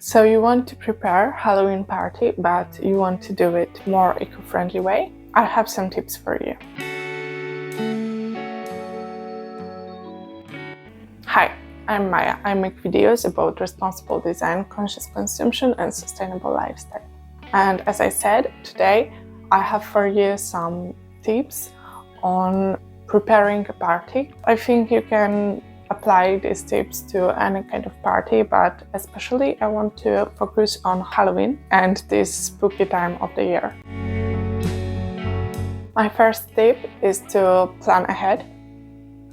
So you want to prepare Halloween party, but you want to do it more eco-friendly way? I have some tips for you. Hi, I'm Maya. I make videos about responsible design, conscious consumption, and sustainable lifestyle. And as I said, today I have for you some tips on preparing a party. I think you can apply these tips to any kind of party, but especially I want to focus on Halloween and this spooky time of the year. My first tip is to plan ahead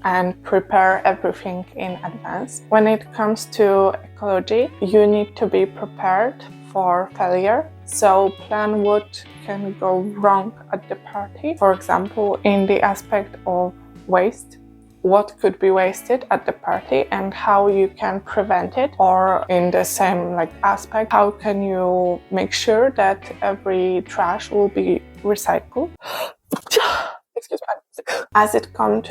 and prepare everything in advance. When it comes to ecology, you need to be prepared for failure. So plan what can go wrong at the party. For example, in the aspect of waste, what could be wasted at the party and how you can prevent it, or in the same aspect, how can you make sure that every trash will be recycled. Excuse me. As it comes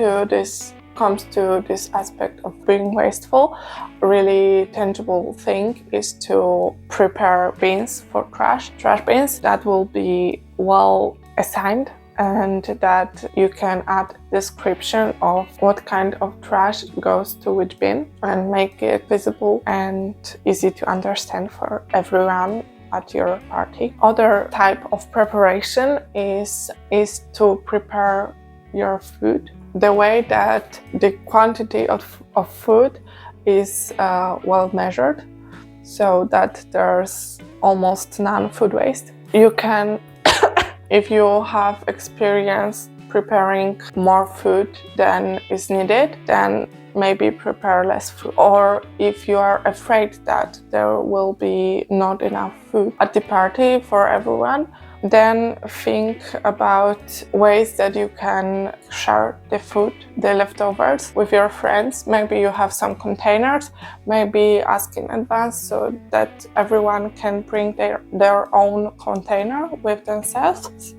to this aspect of being wasteful, really tangible thing is to prepare bins for trash bins that will be well assigned, and that you can add description of what kind of trash goes to which bin and make it visible and easy to understand for everyone at your party. Other type of preparation is to prepare your food. The way that the quantity of food is well measured, so that there's almost none food waste. You can if you have experience preparing more food than is needed, then maybe prepare less food. Or if you are afraid that there will be not enough food at the party for everyone, then think about ways that you can share the food, the leftovers, with your friends. Maybe you have some containers, maybe ask in advance so that everyone can bring their own container with themselves.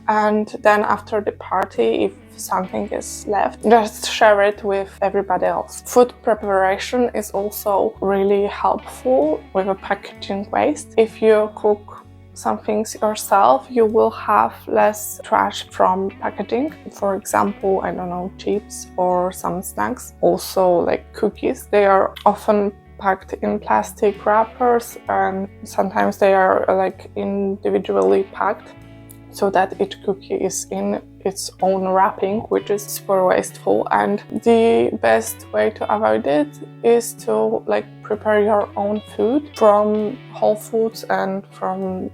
And then after the party, if something is left, just share it with everybody else. Food preparation is also really helpful with a packaging waste. If you cook some things yourself, you will have less trash from packaging. For example, I don't know, chips or some snacks. Also like cookies, they are often packed in plastic wrappers, and sometimes they are individually packed, so that each cookie is in its own wrapping, which is super wasteful. And the best way to avoid it is to prepare your own food from Whole Foods and from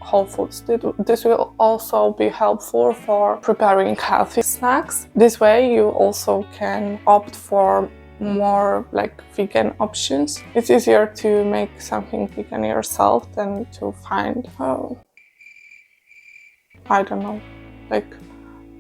Whole Foods. This will also be helpful for preparing healthy snacks. This way you also can opt for more vegan options. It's easier to make something vegan yourself than to find I don't know,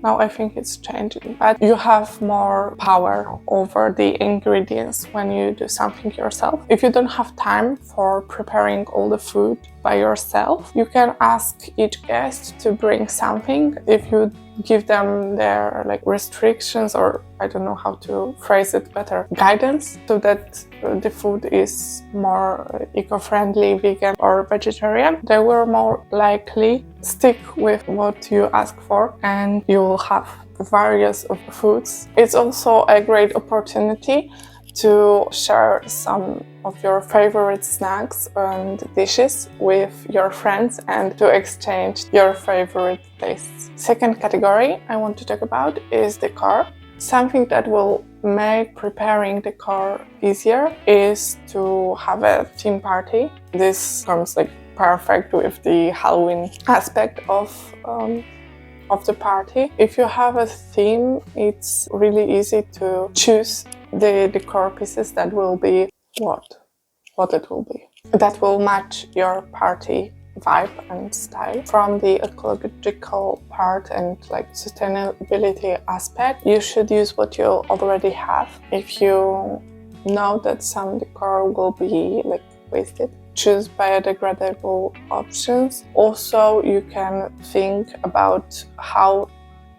now I think it's changing, but you have more power over the ingredients when you do something yourself. If you don't have time for preparing all the food by yourself, you can ask each guest to bring something. If you give them their restrictions, or I don't know how to phrase it better, guidance, so that the food is more eco-friendly, vegan or vegetarian, they will more likely stick with what you ask for, and you will have various of foods. It's also a great opportunity to share some of your favorite snacks and dishes with your friends and to exchange your favorite tastes. Second category I want to talk about is decor. Something that will make preparing decor easier is to have a theme party. This comes perfect with the Halloween aspect of the party. If you have a theme, it's really easy to choose the decor pieces that will be what it will be, that will match your party vibe and style. From the ecological part and sustainability aspect, you should use what you already have. If you know that some decor will be wasted, choose biodegradable options. Also, you can think about how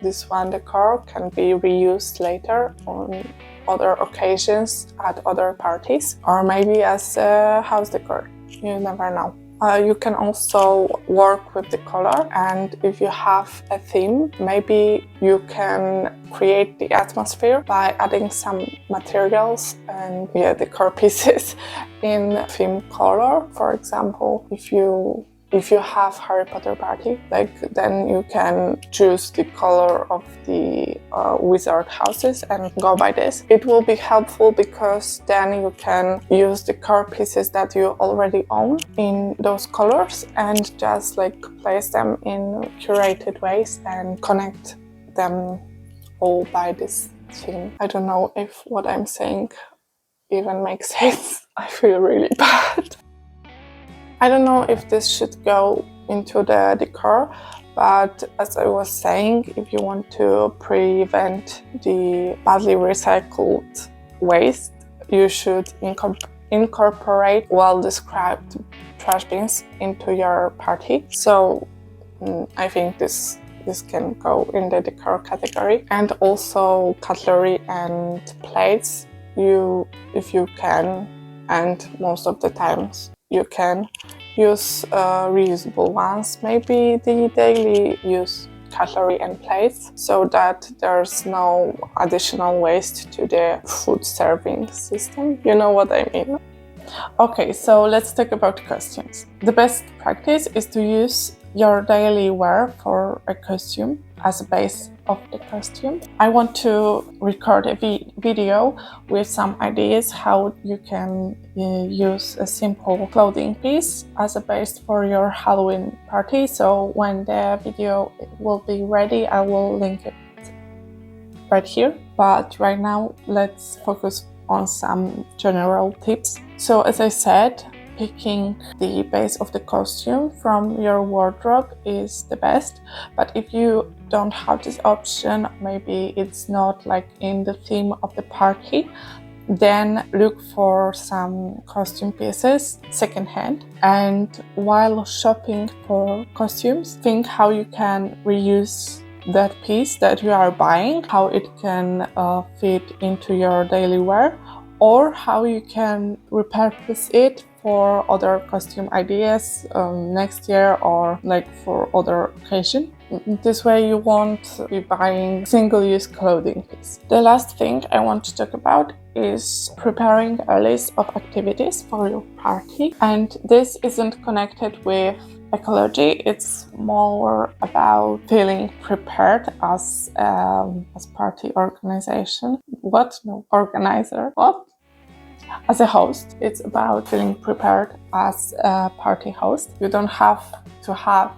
this one decor can be reused later on other occasions at other parties, or maybe as a house decor. You never know. You can also work with the color, and if you have a theme, maybe you can create the atmosphere by adding some materials and decor pieces in theme color. For example, if you have Harry Potter party, then you can choose the color of the wizard houses and go by this. It will be helpful because then you can use the core pieces that you already own in those colors and just place them in curated ways and connect them all by this theme. I don't know if what I'm saying even makes sense. I feel really bad. I don't know if this should go into the decor, but as I was saying, if you want to prevent the badly recycled waste, you should incorporate well-described trash bins into your party. So I think this can go in the decor category. And also cutlery and plates, if you can, and most of the times you can use reusable ones, maybe the daily use cutlery and plates, so that there's no additional waste to the food serving system. You know what I mean? Okay, so let's talk about costumes. The best practice is to use your daily wear for a costume as a base of the costume. I want to record a video with some ideas how you can use a simple clothing piece as a base for your Halloween party. So when the video will be ready, I will link it right here. But right now, let's focus on some general tips. So as I said, picking the base of the costume from your wardrobe is the best, but if you don't have this option, maybe it's not in the theme of the party, then look for some costume pieces secondhand. And while shopping for costumes, think how you can reuse that piece that you are buying, how it can fit into your daily wear, or how you can repurpose it for other costume ideas next year or for other occasion. This way you won't be buying single-use clothing piece. The last thing I want to talk about is preparing a list of activities for your party. And this isn't connected with ecology, it's more about feeling prepared as party organization. Organizer? What? As a host, it's about feeling prepared as a party host. You don't have to have.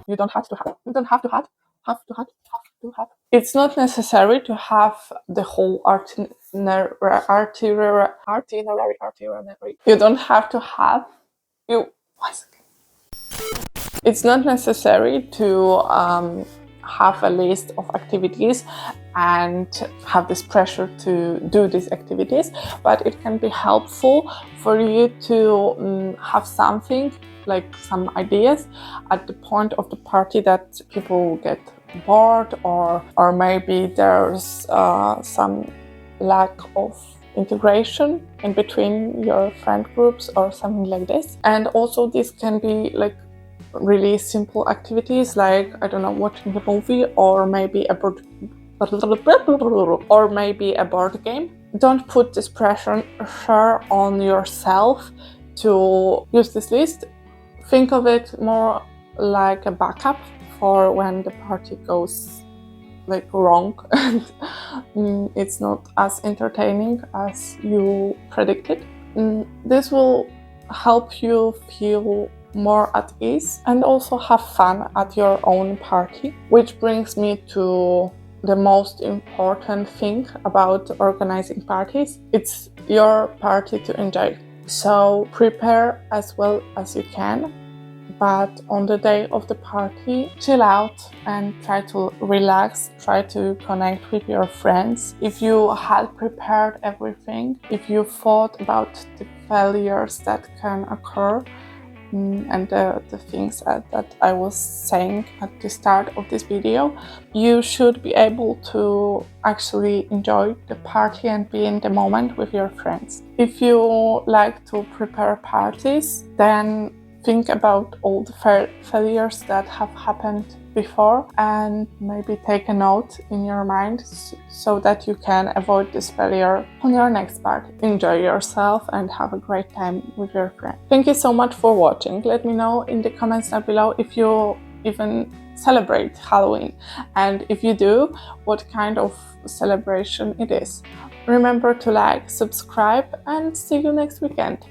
It's not necessary to have the whole itinerary. You don't have to have. It's not necessary to have a list of activities and have this pressure to do these activities, but it can be helpful for you to have something, some ideas at the point of the party that people get bored, or maybe there's some lack of integration in between your friend groups or something like this. And also this can be really simple activities watching a movie or maybe a board game. Don't put this pressure on yourself to use this list. Think of it more like a backup for when the party goes wrong and it's not as entertaining as you predicted. This will help you feel more at ease and also have fun at your own party, which brings me to the most important thing about organizing parties. It's your party to enjoy. So prepare as well as you can, but on the day of the party, chill out and try to relax, try to connect with your friends. If you had prepared everything, if you thought about the failures that can occur, and the things that I was saying at the start of this video, you should be able to actually enjoy the party and be in the moment with your friends. If you like to prepare parties, then think about all the failures that have happened before and maybe take a note in your mind so that you can avoid this failure on your next party. Enjoy yourself and have a great time with your friend. Thank you so much for watching. Let me know in the comments down below if you even celebrate Halloween, and if you do, what kind of celebration it is. Remember to like, subscribe, and see you next weekend.